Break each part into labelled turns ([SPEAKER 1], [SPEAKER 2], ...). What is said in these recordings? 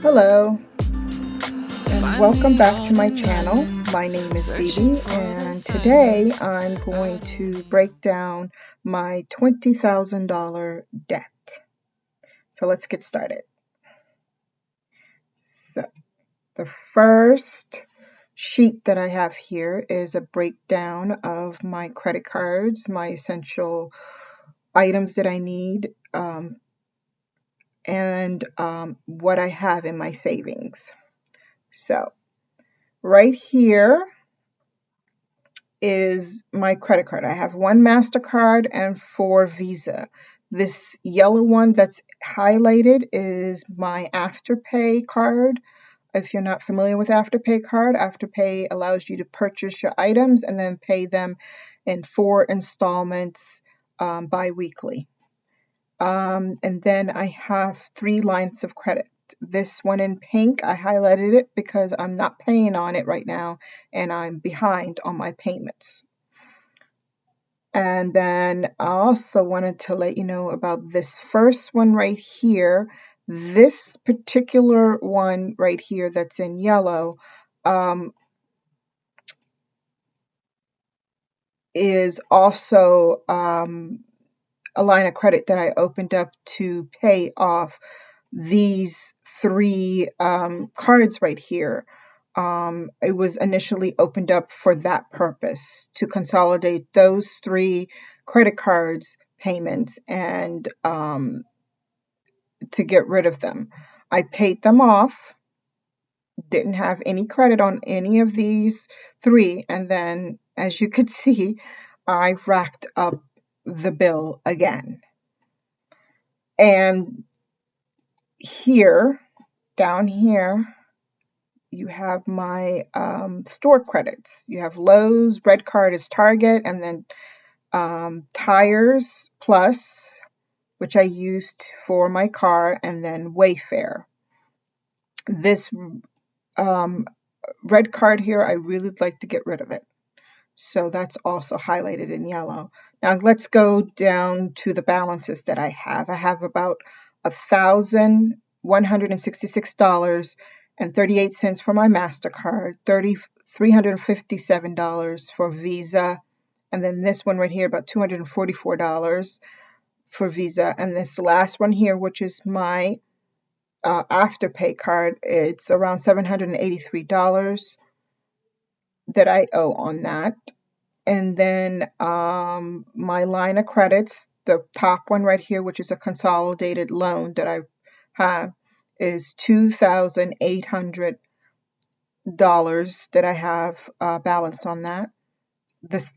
[SPEAKER 1] Hello and welcome back to my channel. My name is Phoebe and today I'm going to break down my $20,000 debt. So let's get started. So the first sheet that I have here is a breakdown of my credit cards, my essential items that I need, and what I have in my savings. So right here is my credit card. I have one MasterCard and 4 Visa. This yellow one that's highlighted is my Afterpay card. If you're not familiar with Afterpay card, Afterpay allows you to purchase your items and then pay them in 4 installments bi-weekly. And then I have 3 lines of credit. This one in pink, I highlighted it because I'm not paying on it right now and I'm behind on my payments. And then I also wanted to let you know about this first one right here. This particular one right here that's in yellow is also a line of credit that I opened up to pay off these 3 cards right here. It was initially opened up for that purpose, to consolidate those 3 credit cards payments and to get rid of them. I paid them off, didn't have any credit on any of these 3, and then as you could see, I racked up the bill again. And here, down here, you have my store credits. You have Lowe's, red card is Target, and then Tires Plus, which I used for my car, and then Wayfair. This red card here, I really would like to get rid of it. So that's also highlighted in yellow. Now let's go down to the balances that I have. I have about $1,166.38 for my MasterCard, $357 for Visa, and then this one right here, about $244 for Visa, and this last one here, which is my Afterpay card, it's around $783 that I owe on that. And then my line of credits, the top one right here, which is a consolidated loan that I have, is $2,800 that I have balanced on that. The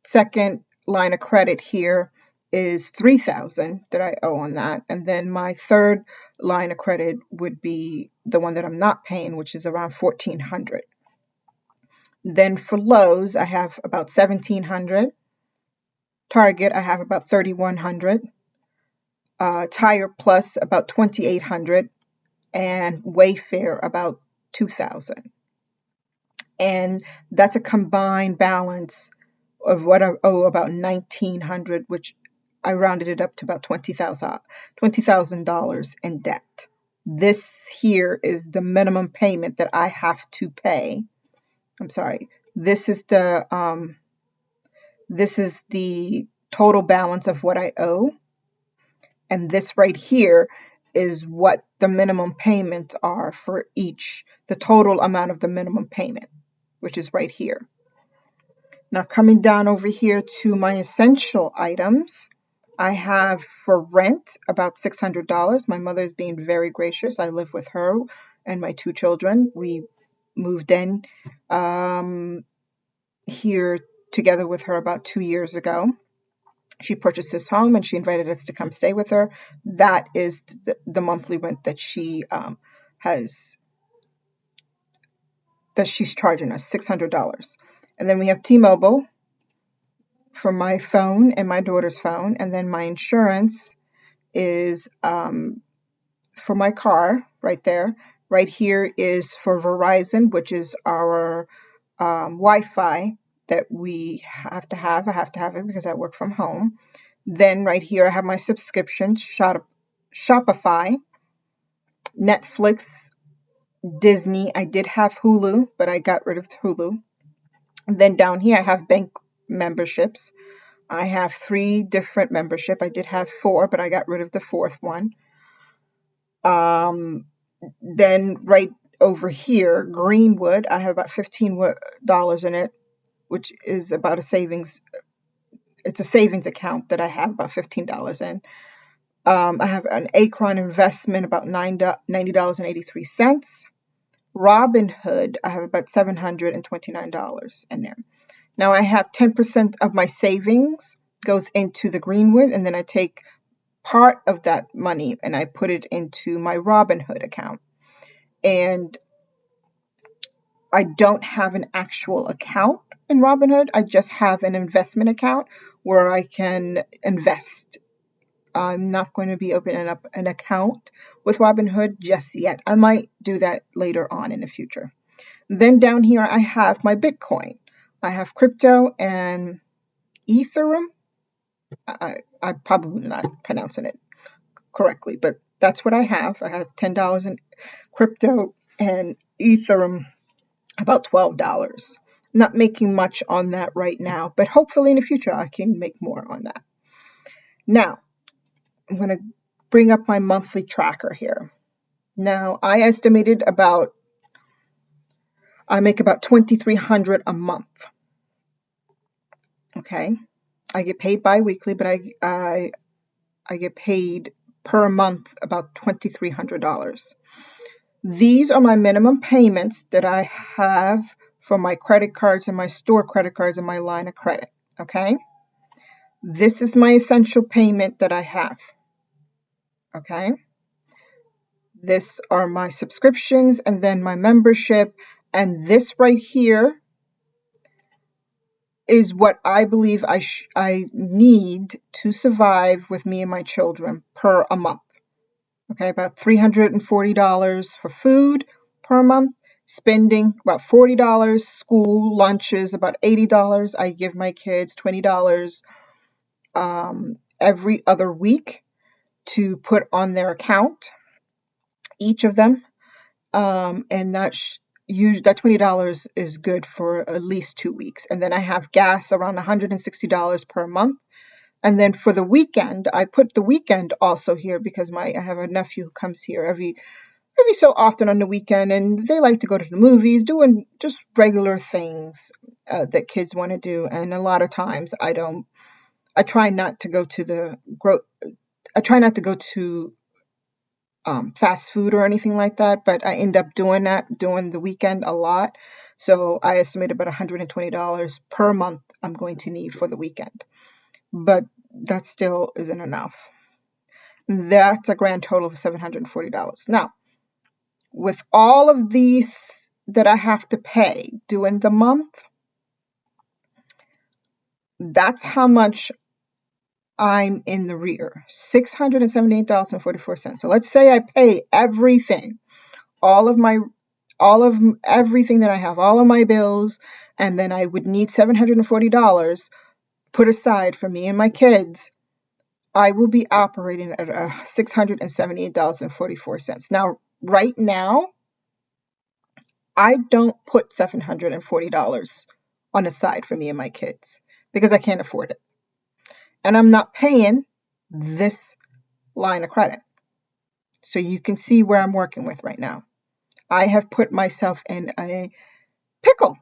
[SPEAKER 1] second line of credit here is $3,000 that I owe on that. And then my third line of credit would be the one that I'm not paying, which is around $1,400. Then for Lowe's, I have about $1,700. Target, I have about $3,100. Tire Plus, about $2,800. And Wayfair, about $2,000. And that's a combined balance of what I owe, about $1,900, which I rounded it up to about $20,000 in debt. This here is the minimum payment that I have to pay. I'm sorry. This is the total balance of what I owe, and this right here is what the minimum payments are for each, the total amount of the minimum payment, which is right here. Now coming down over here to my essential items, I have for rent about $600. My mother is being very gracious. I live with her and my 2 children. We moved in here together with her about 2 years ago. She purchased this home and she invited us to come stay with her. That is the monthly rent that she's charging us, $600. And then we have T-Mobile for my phone and my daughter's phone. And then my insurance is for my car right there. Right here is for Verizon, which is our Wi-Fi that we have to have. I have to have it because I work from home. Then right here I have my subscription, Shopify, Netflix, Disney. I did have Hulu, but I got rid of Hulu. And then down here, I have bank memberships. I have 3 different membership. I did have 4, but I got rid of the 4th one. Then right over here, Greenwood, I have about $15 in it, which is about a savings. It's a savings account that I have about $15 in. I have an Acorn investment, about $90.83. Robinhood, I have about $729 in there. Now I have 10% of my savings goes into the Greenwood, and then I take part of that money and I put it into my Robinhood account. And I don't have an actual account in Robinhood. I just have an investment account where I can invest. I'm not going to be opening up an account with Robinhood just yet. I might do that later on in the future. Then down here, I have my Bitcoin. I have crypto and Ethereum. I'm probably not pronouncing it correctly, but that's what I have. I have $10 in crypto and Ethereum, about $12. Not making much on that right now, but hopefully in the future I can make more on that. Now, I'm going to bring up my monthly tracker here. Now, I estimated I make about $2,300 a month. Okay. I get paid bi-weekly, but I get paid per month about $2,300. These are my minimum payments that I have for my credit cards and my store credit cards and my line of credit. Okay. This is my essential payment that I have. Okay. This are my subscriptions and then my membership. And this right here is what I believe I need to survive with me and my children per a month. Okay, about $340 for food per month, spending about $40, school lunches about $80. I give my kids $20 every other week to put on their account, each of them, and that $20 is good for at least 2 weeks. And then I have gas around $160 per month. And then for the weekend, I put the weekend also here because I have a nephew who comes here every so often on the weekend, and they like to go to the movies, doing just regular things that kids want to do. And a lot of times I try not to go to fast food or anything like that, but I end up doing the weekend a lot. So I estimate about $120 per month I'm going to need for the weekend. But that still isn't enough. That's a grand total of $740. Now, with all of these that I have to pay during the month, that's how much I'm in the rear, $678.44. So let's say I pay everything, all of everything that I have, all of my bills, and then I would need $740 put aside for me and my kids. I will be operating at $678.44. Now, right now, I don't put $740 on the side for me and my kids because I can't afford it. And I'm not paying this line of credit. So you can see where I'm working with right now. I have put myself in a pickle.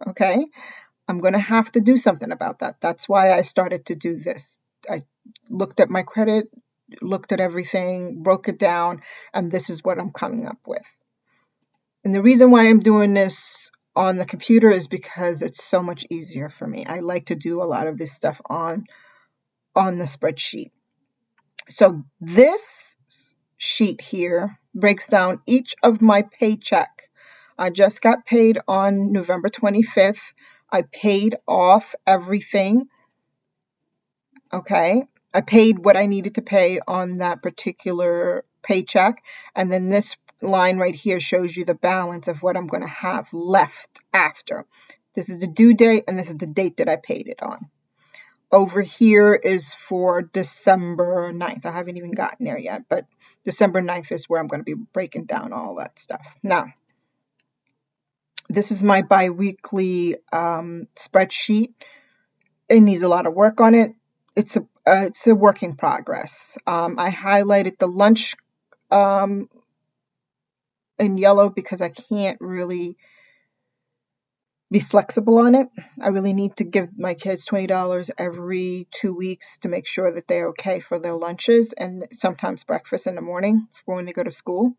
[SPEAKER 1] Okay. I'm going to have to do something about that. That's why I started to do this. I looked at my credit, looked at everything, broke it down, and this is what I'm coming up with. And the reason why I'm doing this on the computer is because it's so much easier for me. I like to do a lot of this stuff on the spreadsheet. So this sheet here breaks down each of my paycheck. I just got paid on November 25th. I paid off everything. Okay. I paid what I needed to pay on that particular paycheck. And then this line right here shows you the balance of what I'm going to have left after. This is the due date and this is the date that I paid it on. over here is for December 9th. I haven't even gotten there yet, but December 9th is where I'm going to be breaking down all that stuff. Now, this is my bi-weekly spreadsheet. It needs a lot of work on it. It's a work in progress. I highlighted the lunch in yellow because I can't really be flexible on it. I really need to give my kids $20 every 2 weeks to make sure that they're okay for their lunches and sometimes breakfast in the morning for when they go to school.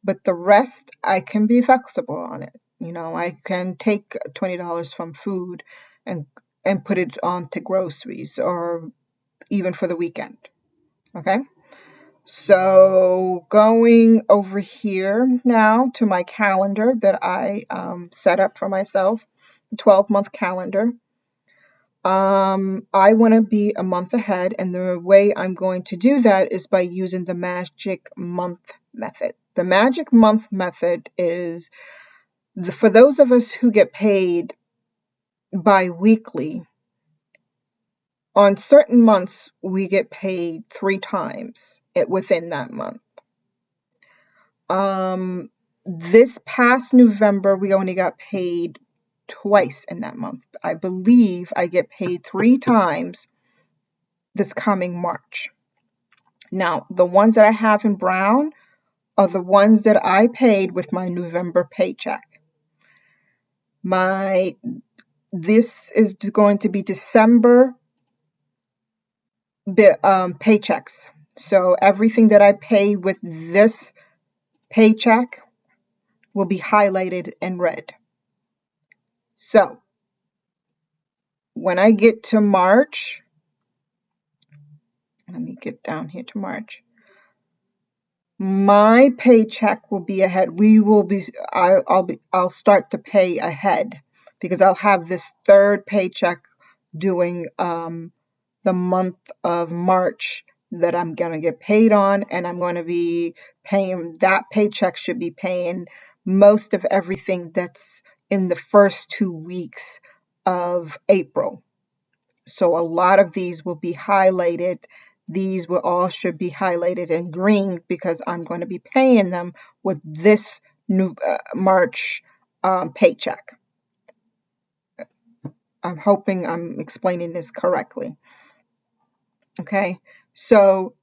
[SPEAKER 1] But the rest, I can be flexible on it. You know, I can take $20 from food and put it on to groceries or even for the weekend. Okay? So going over here now to my calendar that I set up for myself, the 12-month calendar. I want to be a month ahead, and the way I'm going to do that is by using the magic month method. The magic month method is for those of us who get paid bi-weekly. On certain months, we get paid 3 times within that month. This past November, we only got paid twice in that month. I believe I get paid 3 times this coming March. Now, the ones that I have in brown are the ones that I paid with my November paycheck. This is going to be December paychecks. So everything that I pay with this paycheck will be highlighted in red. So when I get to March, let me get down here to March. My paycheck will be ahead. I'll start to pay ahead because I'll have this third paycheck doing the month of March that I'm going to get paid on, and I'm going to be paying, that paycheck should be paying most of everything that's in the first 2 weeks of April. So a lot of these will be highlighted. These will all should be highlighted in green because I'm going to be paying them with this new March paycheck. I'm hoping I'm explaining this correctly. Okay, so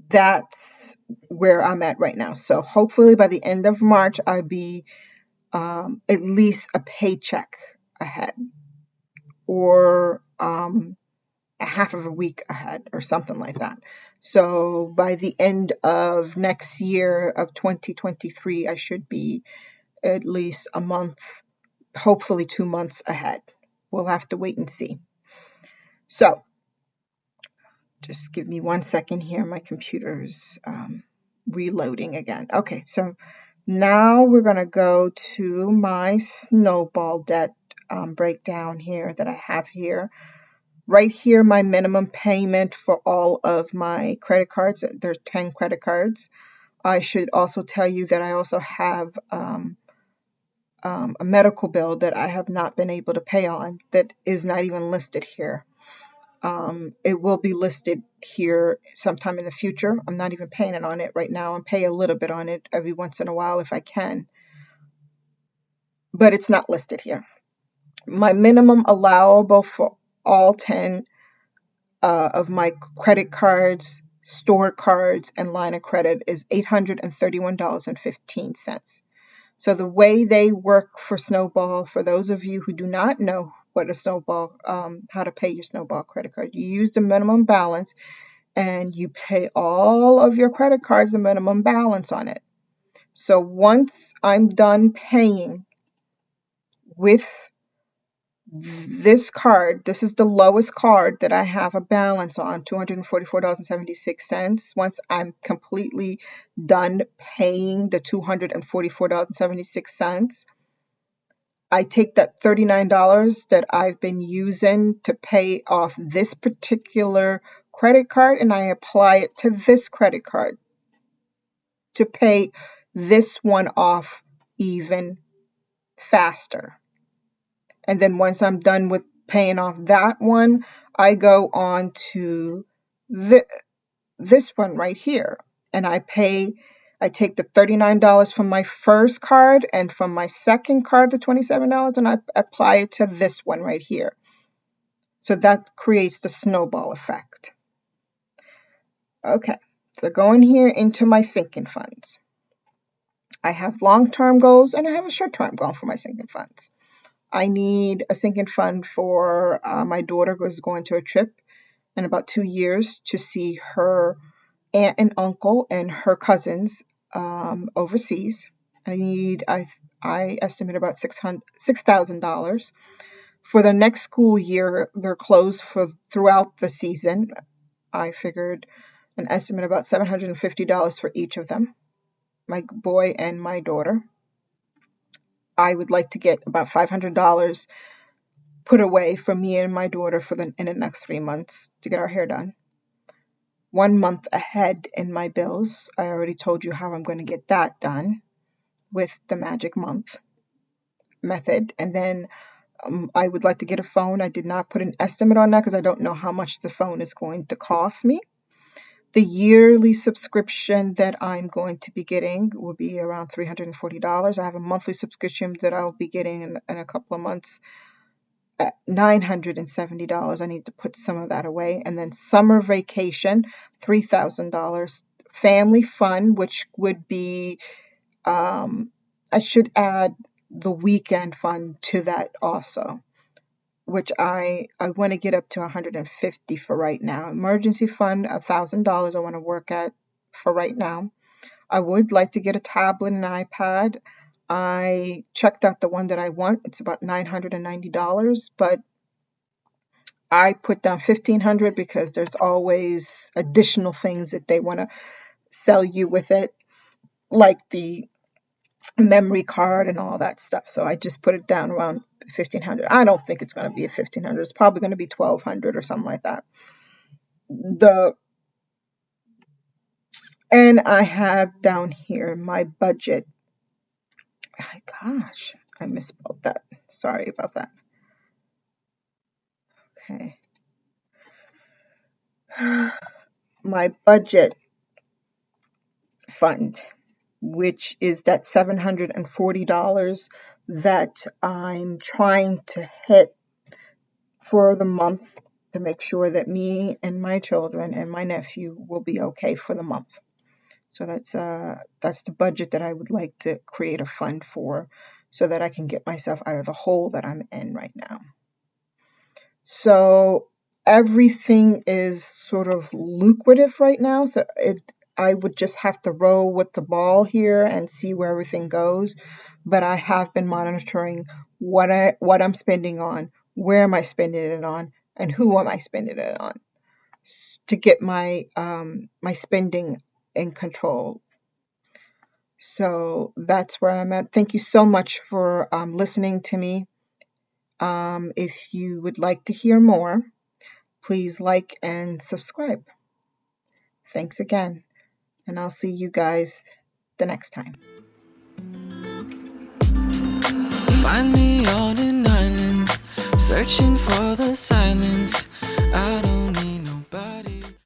[SPEAKER 1] that's where I'm at right now. So hopefully by the end of March, I'll be at least a paycheck ahead, or a half of a week ahead, or something like that. So by the end of next year of 2023, I should be at least a month, hopefully 2 months ahead. We'll have to wait and see. So just give me 1 second here. My computer's reloading again. Okay, so now we're going to go to my Snowball debt breakdown here that I have here. Right here, my minimum payment for all of my credit cards. There's 10 credit cards. I should also tell you that I also have a medical bill that I have not been able to pay on that is not even listed here. It will be listed here sometime in the future. I'm not even paying on it right now. I'm paying a little bit on it every once in a while if I can, but it's not listed here. My minimum allowable for all 10 of my credit cards, store cards, and line of credit is $831.15. So the way they work for Snowball, for those of you who do not know what a Snowball, how to pay your Snowball credit card, you use the minimum balance and you pay all of your credit cards the minimum balance on it. So once I'm done paying with this card, this is the lowest card that I have a balance on, $244.76. Once I'm completely done paying the $244.76, I take that $39 that I've been using to pay off this particular credit card and I apply it to this credit card to pay this one off even faster. And then once I'm done with paying off that one, I go on to this one right here, and I take the $39 from my first card and from my second card, the $27, and I apply it to this one right here. So that creates the snowball effect. Okay, so going here into my sinking funds. I have long-term goals and I have a short-term goal for my sinking funds. I need a sinking fund for my daughter who is going to a trip in about 2 years to see her aunt and uncle and her cousins overseas. I estimate about $6,000. For the next school year, they're closed throughout the season. I figured an estimate about $750 for each of them, my boy and my daughter. I would like to get about $500 put away for me and my daughter in the next 3 months to get our hair done. 1 month ahead in my bills. I already told you how I'm going to get that done with the magic month method. And then I would like to get a phone. I did not put an estimate on that because I don't know how much the phone is going to cost me. The yearly subscription that I'm going to be getting will be around $340. I have a monthly subscription that I'll be getting in a couple of months at $970. I need to put some of that away. And then summer vacation, $3,000. Family fun, which would be, I should add the weekend fund to that also, which I want to get up to $150 for right now. Emergency fund, $1,000 I want to work at for right now. I would like to get a tablet and an iPad. I checked out the one that I want. It's about $990, but I put down $1,500 because there's always additional things that they want to sell you with it, like the memory card and all that stuff. So I just put it down around $1,500. I don't think it's going to be a $1,500. It's probably going to be $1,200 or something like that. And I have down here my budget. Oh, gosh, I misspelled that. Sorry about that. Okay. My budget fund, which is that $740 that I'm trying to hit for the month to make sure that me and my children and my nephew will be okay for the month. So that's the budget that I would like to create a fund for so that I can get myself out of the hole that I'm in right now. So everything is sort of lucrative right now. So I would just have to roll with the ball here and see where everything goes. But I have been monitoring what I'm spending on, where am I spending it on, and who am I spending it on to get my spending in control. So that's where I'm at. Thank you so much for listening to me. If you would like to hear more, please like and subscribe. Thanks again, and I'll see you guys the next time.
[SPEAKER 2] Find me on an island, searching for the silence. I don't